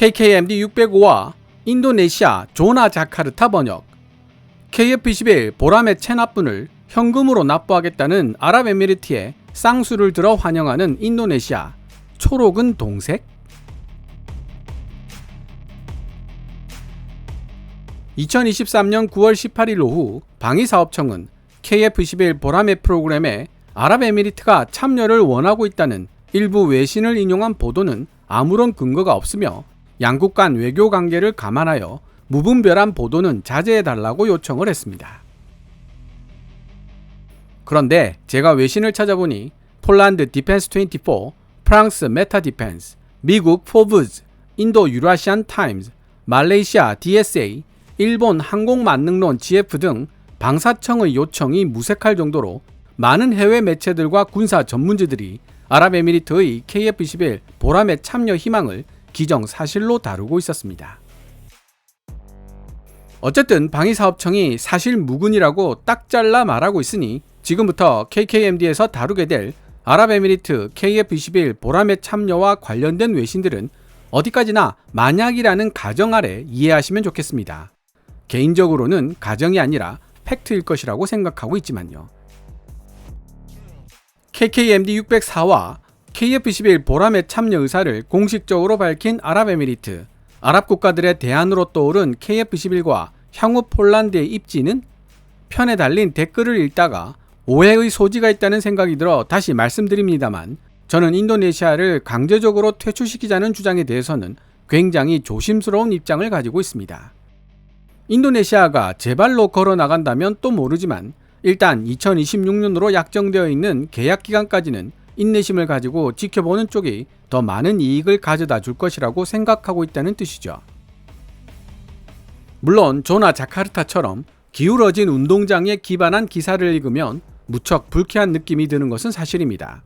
KKMD 605와 인도네시아 조나 자카르타 번역. KF-21 보라매 체납분을 현금으로 납부하겠다는 아랍에미리트의 쌍수를 들어 환영하는 인도네시아. 초록은 동색? 2023년 9월 18일 오후 방위사업청은 KF-21 보라매 프로그램에 아랍에미리트가 참여를 원하고 있다는 일부 외신을 인용한 보도는 아무런 근거가 없으며 양국 간 외교 관계를 감안하여 무분별한 보도는 자제해달라고 요청을 했습니다. 그런데 제가 외신을 찾아보니 폴란드 디펜스 24, 프랑스 메타 디펜스, 미국 포브즈, 인도 유라시안 타임즈, 말레이시아 DSA, 일본 항공만능론 GF 등 방사청의 요청이 무색할 정도로 많은 해외 매체들과 군사 전문지들이 아랍에미리트의 KF-21 보라매 참여 희망을 기정사실로 다루고 있었습니다. 어쨌든 방위사업청이 사실 무근이라고 딱 잘라 말하고 있으니 지금부터 KKMD에서 다루게 될 아랍에미리트 KF-21 보라매 참여와 관련된 외신들은 어디까지나 만약이라는 가정 아래 이해하시면 좋겠습니다. 개인적으로는 가정이 아니라 팩트일 것이라고 생각하고 있지만요. KKMD 604와 KF-21 보라매 참여 의사를 공식적으로 밝힌 아랍에미리트. 아랍 국가들의 대안으로 떠오른 KF-21과 향후 폴란드의 입지는? 편에 달린 댓글을 읽다가 오해의 소지가 있다는 생각이 들어 다시 말씀드립니다만, 저는 인도네시아를 강제적으로 퇴출시키자는 주장에 대해서는 굉장히 조심스러운 입장을 가지고 있습니다. 인도네시아가 제 발로 걸어 나간다면 또 모르지만 일단 2026년으로 약정되어 있는 계약 기간까지는 인내심을 가지고 지켜보는 쪽이 더 많은 이익을 가져다 줄 것이라고 생각하고 있다는 뜻이죠. 물론 조나 자카르타처럼 기울어진 운동장에 기반한 기사를 읽으면 무척 불쾌한 느낌이 드는 것은 사실입니다.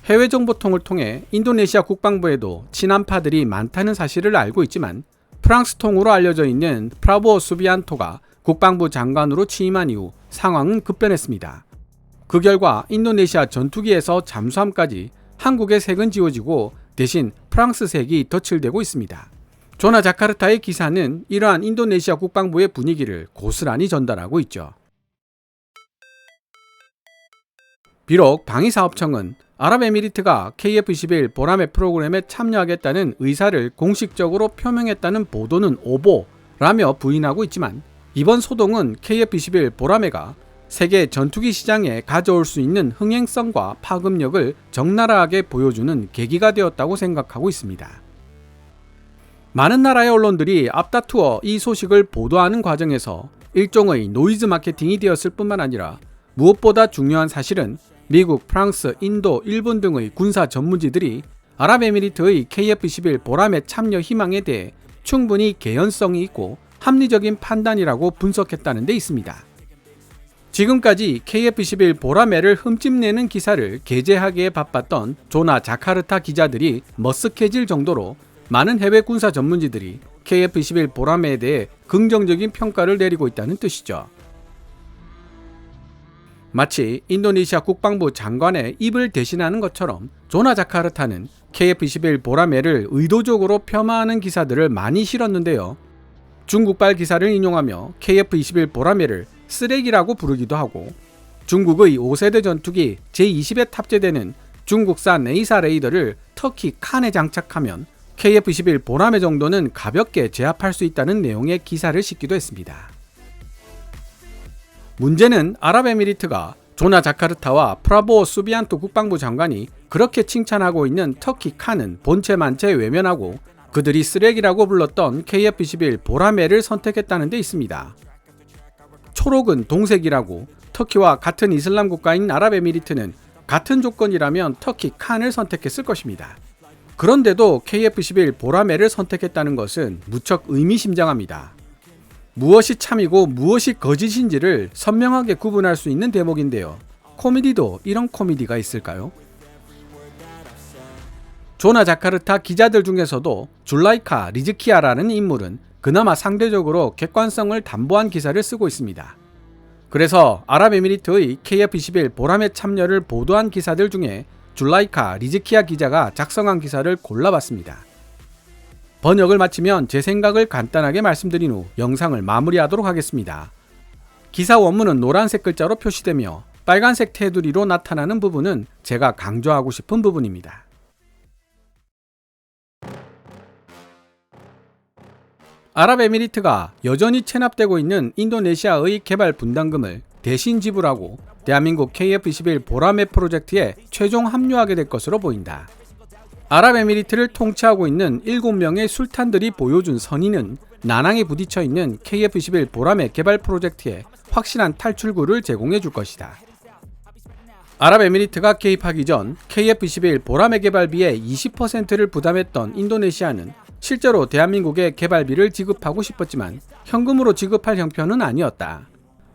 해외 정보통을 통해 인도네시아 국방부에도 친한파들이 많다는 사실을 알고 있지만 프랑스 통으로 알려져 있는 프라보오 수비안토가 국방부 장관으로 취임한 이후 상황은 급변했습니다. 그 결과 인도네시아 전투기에서 잠수함까지 한국의 색은 지워지고 대신 프랑스 색이 덧칠되고 있습니다. 조나 자카르타의 기사는 이러한 인도네시아 국방부의 분위기를 고스란히 전달하고 있죠. 비록 방위사업청은 아랍에미리트가 KF-21 보라매 프로그램에 참여하겠다는 의사를 공식적으로 표명했다는 보도는 오보라며 부인하고 있지만, 이번 소동은 KF-21 보라매가 세계 전투기 시장에 가져올 수 있는 흥행성과 파급력을 적나라하게 보여주는 계기가 되었다고 생각하고 있습니다. 많은 나라의 언론들이 앞다투어 이 소식을 보도하는 과정에서 일종의 노이즈 마케팅이 되었을 뿐만 아니라 무엇보다 중요한 사실은 미국, 프랑스, 인도, 일본 등의 군사 전문지들이 아랍에미리트의 KF-21 보라매 참여 희망에 대해 충분히 개연성이 있고 합리적인 판단이라고 분석했다는 데 있습니다. 지금까지 KF-21 보라매를 흠집내는 기사를 게재하기에 바빴던 조나 자카르타 기자들이 머쓱해질 정도로 많은 해외 군사 전문지들이 KF-21 보라매에 대해 긍정적인 평가를 내리고 있다는 뜻이죠. 마치 인도네시아 국방부 장관의 입을 대신하는 것처럼 조나 자카르타는 KF-21 보라매를 의도적으로 폄하하는 기사들을 많이 실었는데요. 중국발 기사를 인용하며 KF-21 보라매를 쓰레기라고 부르기도 하고, 중국의 5세대 전투기 제20에 탑재되는 중국산 에이사 레이더를 터키 칸에 장착하면 KF-21 보라매 정도는 가볍게 제압할 수 있다는 내용의 기사를 싣기도 했습니다. 문제는 아랍에미리트가 조나 자카르타와 프라보오 수비안토 국방부 장관이 그렇게 칭찬하고 있는 터키 칸은 본체만체 외면하고 그들이 쓰레기라고 불렀던 KF-21 보라매를 선택했다는 데 있습니다. 초록은 동색이라고 터키와 같은 이슬람 국가인 아랍에미리트는 같은 조건이라면 터키 칸을 선택했을 것입니다. 그런데도 KF-21 보라매를 선택했다는 것은 무척 의미심장합니다. 무엇이 참이고 무엇이 거짓인지를 선명하게 구분할 수 있는 대목인데요. 코미디도 이런 코미디가 있을까요? 조나 자카르타 기자들 중에서도 줄라이카 리즈키아라는 인물은 그나마 상대적으로 객관성을 담보한 기사를 쓰고 있습니다. 그래서 아랍에미리트의 KF-21 보라매 참여를 보도한 기사들 중에 줄라이카 리즈키아 기자가 작성한 기사를 골라봤습니다. 번역을 마치면 제 생각을 간단하게 말씀드린 후 영상을 마무리하도록 하겠습니다. 기사 원문은 노란색 글자로 표시되며 빨간색 테두리로 나타나는 부분은 제가 강조하고 싶은 부분입니다. 아랍에미리트가 여전히 체납되고 있는 인도네시아의 개발 분담금을 대신 지불하고 대한민국 KF-21 보라매 프로젝트에 최종 합류하게 될 것으로 보인다. 아랍에미리트를 통치하고 있는 7명의 술탄들이 보여준 선의는 난항에 부딪혀 있는 KF-21 보라매 개발 프로젝트에 확실한 탈출구를 제공해 줄 것이다. 아랍에미리트가 개입하기 전 KF-21 보라매 개발비의 20%를 부담했던 인도네시아는 실제로 대한민국에 개발비를 지급하고 싶었지만 현금으로 지급할 형편은 아니었다.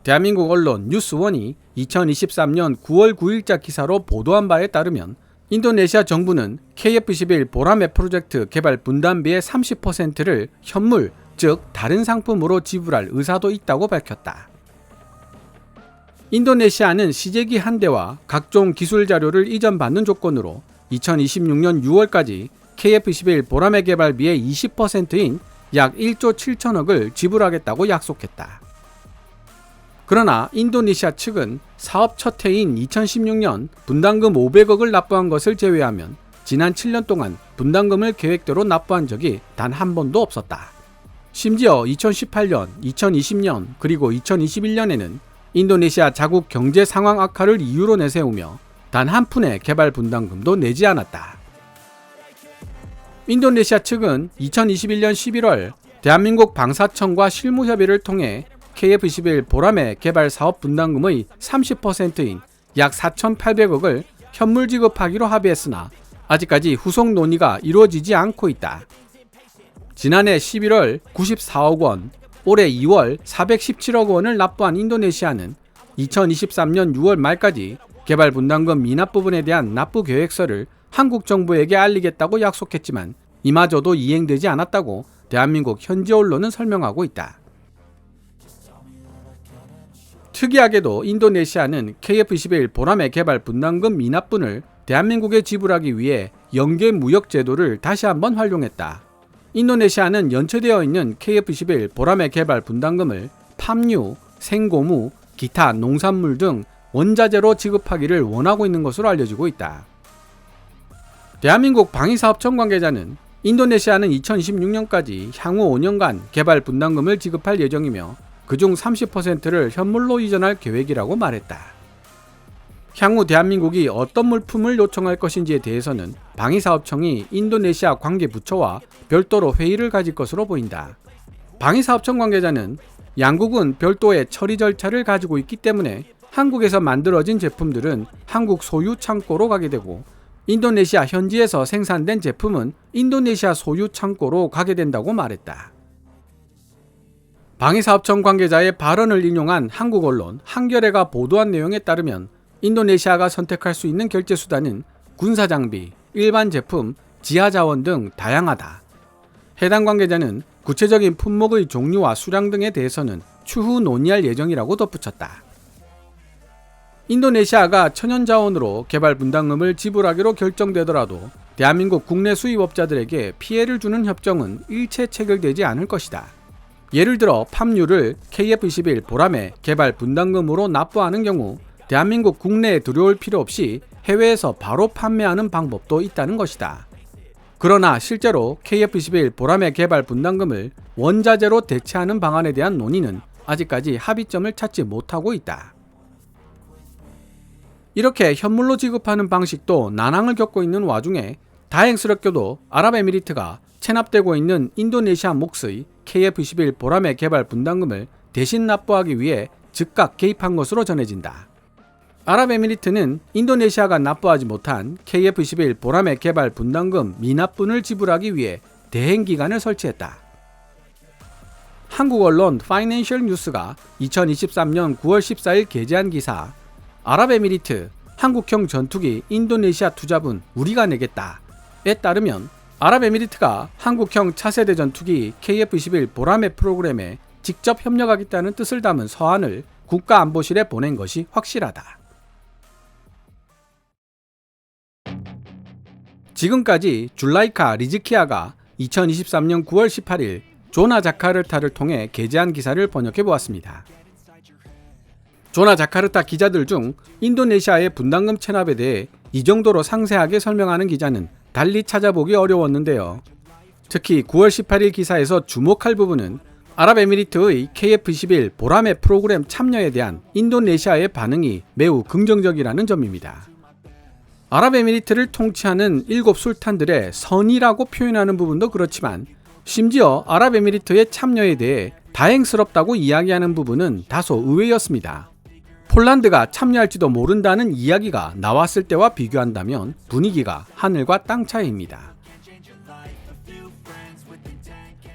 대한민국 언론 뉴스원이 2023년 9월 9일자 기사로 보도한 바에 따르면 인도네시아 정부는 KF-21 보라매 프로젝트 개발 분담비의 30%를 현물, 즉 다른 상품으로 지불할 의사도 있다고 밝혔다. 인도네시아는 시제기 한 대와 각종 기술 자료를 이전받는 조건으로 2026년 6월까지 KF-21 보라매 개발비의 20%인 약 1조 7천억을 지불하겠다고 약속했다. 그러나 인도네시아 측은 사업 첫 해인 2016년 분담금 500억을 납부한 것을 제외하면 지난 7년 동안 분담금을 계획대로 납부한 적이 단 한 번도 없었다. 심지어 2018년, 2020년 그리고 2021년에는 인도네시아 자국 경제 상황 악화를 이유로 내세우며 단 한 푼의 개발 분담금도 내지 않았다. 인도네시아 측은 2021년 11월 대한민국 방사청과 실무협의를 통해 KF-21 보라매 개발 사업 분담금의 30%인 약 4,800억을 현물 지급하기로 합의했으나 아직까지 후속 논의가 이루어지지 않고 있다. 지난해 11월 94억 원, 올해 2월 417억 원을 납부한 인도네시아는 2023년 6월 말까지 개발 분담금 미납 부분에 대한 납부 계획서를 한국 정부에게 알리겠다고 약속했지만 이마저도 이행되지 않았다고 대한민국 현지 언론은 설명하고 있다. 특이하게도 인도네시아는 KF-21 보라매 개발 분담금 미납분을 대한민국에 지불하기 위해 연계 무역 제도를 다시 한번 활용했다. 인도네시아는 연체되어 있는 KF-21 보라매 개발 분담금을 팜유, 생고무, 기타 농산물 등 원자재로 지급하기를 원하고 있는 것으로 알려지고 있다. 대한민국 방위사업청 관계자는 인도네시아는 2026년까지 향후 5년간 개발 분담금을 지급할 예정이며 그중 30%를 현물로 이전할 계획이라고 말했다. 향후 대한민국이 어떤 물품을 요청할 것인지에 대해서는 방위사업청이 인도네시아 관계부처와 별도로 회의를 가질 것으로 보인다. 방위사업청 관계자는 양국은 별도의 처리 절차를 가지고 있기 때문에 한국에서 만들어진 제품들은 한국 소유 창고로 가게 되고 인도네시아 현지에서 생산된 제품은 인도네시아 소유 창고로 가게 된다고 말했다. 방위사업청 관계자의 발언을 인용한 한국 언론 한겨레가 보도한 내용에 따르면 인도네시아가 선택할 수 있는 결제 수단은 군사장비, 일반 제품, 지하자원 등 다양하다. 해당 관계자는 구체적인 품목의 종류와 수량 등에 대해서는 추후 논의할 예정이라고 덧붙였다. 인도네시아가 천연자원으로 개발 분담금을 지불하기로 결정되더라도 대한민국 국내 수입업자들에게 피해를 주는 협정은 일체 체결되지 않을 것이다. 예를 들어 팜유를 KF-21 보라매 개발 분담금으로 납부하는 경우 대한민국 국내에 들여올 필요 없이 해외에서 바로 판매하는 방법도 있다는 것이다. 그러나 실제로 KF-21 보라매 개발 분담금을 원자재로 대체하는 방안에 대한 논의는 아직까지 합의점을 찾지 못하고 있다. 이렇게 현물로 지급하는 방식도 난항을 겪고 있는 와중에 다행스럽게도 아랍에미리트가 체납되고 있는 인도네시아 몫의 KF-21 보라매 개발 분담금을 대신 납부하기 위해 즉각 개입한 것으로 전해진다. 아랍에미리트는 인도네시아가 납부하지 못한 KF-21 보라매 개발 분담금 미납분을 지불하기 위해 대행기관을 설치했다. 한국 언론 파이낸셜 뉴스가 2023년 9월 14일 게재한 기사 아랍에미리트 한국형 전투기 인도네시아 투자분 우리가 내겠다에 따르면 아랍에미리트가 한국형 차세대 전투기 KF-21 보라매 프로그램에 직접 협력하겠다는 뜻을 담은 서한을 국가안보실에 보낸 것이 확실하다. 지금까지 줄라이카 리즈키아가 2023년 9월 18일 조나 자카르타를 통해 게재한 기사를 번역해 보았습니다. 조나 자카르타 기자들 중 인도네시아의 분담금 체납에 대해 이 정도로 상세하게 설명하는 기자는 달리 찾아보기 어려웠는데요. 특히 9월 18일 기사에서 주목할 부분은 아랍에미리트의 KF21 보라매 프로그램 참여에 대한 인도네시아의 반응이 매우 긍정적이라는 점입니다. 아랍에미리트를 통치하는 7 술탄들의 선이라고 표현하는 부분도 그렇지만 심지어 아랍에미리트의 참여에 대해 다행스럽다고 이야기하는 부분은 다소 의외였습니다. 폴란드가 참여할지도 모른다는 이야기가 나왔을 때와 비교한다면 분위기가 하늘과 땅 차이입니다.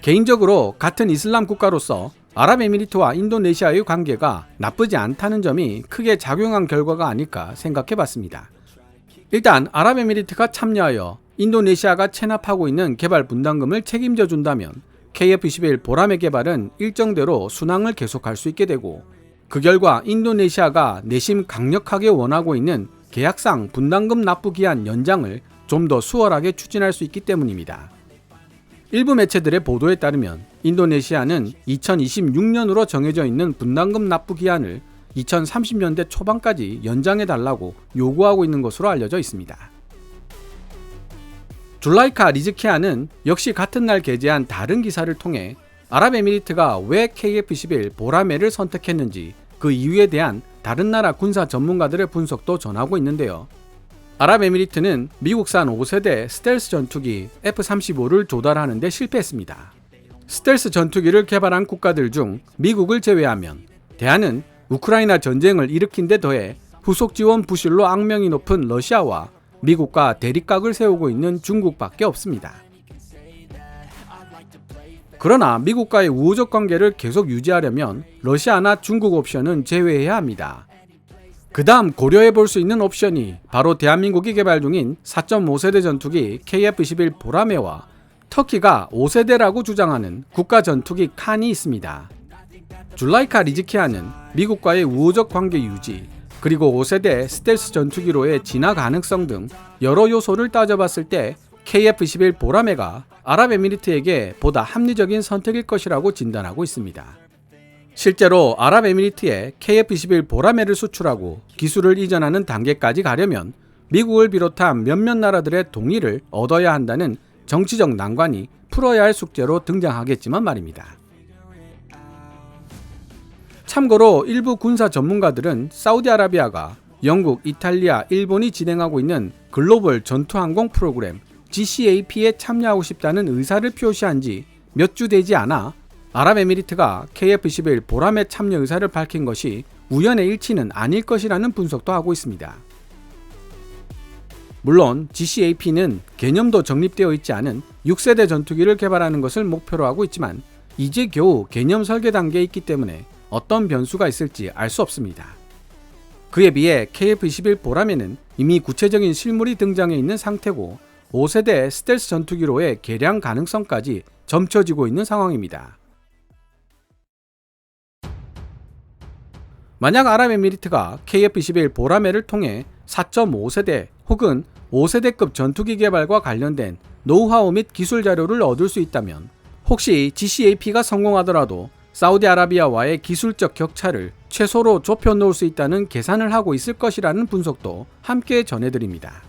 개인적으로 같은 이슬람 국가로서 아랍에미리트와 인도네시아의 관계가 나쁘지 않다는 점이 크게 작용한 결과가 아닐까 생각해 봤습니다. 일단 아랍에미리트가 참여하여 인도네시아가 체납하고 있는 개발 분담금을 책임져 준다면 KF21 보라매 개발은 일정대로 순항을 계속할 수 있게 되고, 그 결과 인도네시아가 내심 강력하게 원하고 있는 계약상 분담금 납부 기한 연장을 좀 더 수월하게 추진할 수 있기 때문입니다. 일부 매체들의 보도에 따르면 인도네시아는 2026년으로 정해져 있는 분담금 납부 기한을 2030년대 초반까지 연장해달라고 요구하고 있는 것으로 알려져 있습니다. 줄라이카 리즈키아는 역시 같은 날 게재한 다른 기사를 통해 아랍에미리트가 왜 KF21 보라매를 선택했는지 그 이유에 대한 다른 나라 군사 전문가들의 분석도 전하고 있는데요. 아랍에미리트는 미국산 5세대 스텔스 전투기 F-35를 조달하는 데 실패했습니다. 스텔스 전투기를 개발한 국가들 중 미국을 제외하면 대안은 우크라이나 전쟁을 일으킨 데 더해 후속 지원 부실로 악명이 높은 러시아와 미국과 대립각을 세우고 있는 중국밖에 없습니다. 그러나 미국과의 우호적 관계를 계속 유지하려면 러시아나 중국 옵션은 제외해야 합니다. 그 다음 고려해 볼 수 있는 옵션이 바로 대한민국이 개발 중인 4.5세대 전투기 KF-21 보라매와 터키가 5세대라고 주장하는 국가 전투기 칸이 있습니다. 줄라이카 리즈키아는 미국과의 우호적 관계 유지, 그리고 5세대 스텔스 전투기로의 진화 가능성 등 여러 요소를 따져봤을 때 KF-21 보라매가 아랍에미리트에게 보다 합리적인 선택일 것이라고 진단하고 있습니다. 실제로 아랍에미리트에 KF-21 보라매를 수출하고 기술을 이전하는 단계까지 가려면 미국을 비롯한 몇몇 나라들의 동의를 얻어야 한다는 정치적 난관이 풀어야 할 숙제로 등장하겠지만 말입니다. 참고로 일부 군사 전문가들은 사우디아라비아가 영국, 이탈리아, 일본이 진행하고 있는 글로벌 전투항공 프로그램 GCAP에 참여하고 싶다는 의사를 표시한 지 몇 주 되지 않아 아랍에미리트가 KF-21 보라매 참여 의사를 밝힌 것이 우연의 일치는 아닐 것이라는 분석도 하고 있습니다. 물론 GCAP는 개념도 정립되어 있지 않은 6세대 전투기를 개발하는 것을 목표로 하고 있지만 이제 겨우 개념 설계 단계에 있기 때문에 어떤 변수가 있을지 알 수 없습니다. 그에 비해 KF-21 보라매는 이미 구체적인 실물이 등장해 있는 상태고 5세대 스텔스 전투기로의 개량 가능성까지 점쳐지고 있는 상황입니다. 만약 아랍에미리트가 KF-21 보라매를 통해 4.5세대 혹은 5세대급 전투기 개발과 관련된 노하우 및 기술 자료를 얻을 수 있다면 혹시 GCAP가 성공하더라도 사우디아라비아와의 기술적 격차를 최소로 좁혀놓을 수 있다는 계산을 하고 있을 것이라는 분석도 함께 전해드립니다.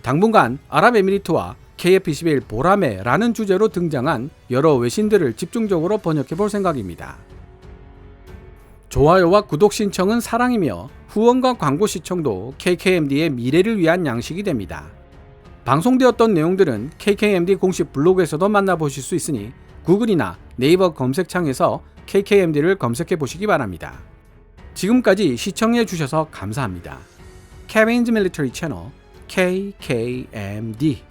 당분간 아랍에미리트와 KF-21 보라매라는 주제로 등장한 여러 외신들을 집중적으로 번역해 볼 생각입니다. 좋아요와 구독 신청은 사랑이며 후원과 광고 시청도 KKMD의 미래를 위한 양식이 됩니다. 방송되었던 내용들은 KKMD 공식 블로그에서도 만나보실 수 있으니 구글이나 네이버 검색창에서 KKMD를 검색해 보시기 바랍니다. 지금까지 시청해 주셔서 감사합니다. Kevin's Military Channel KKMD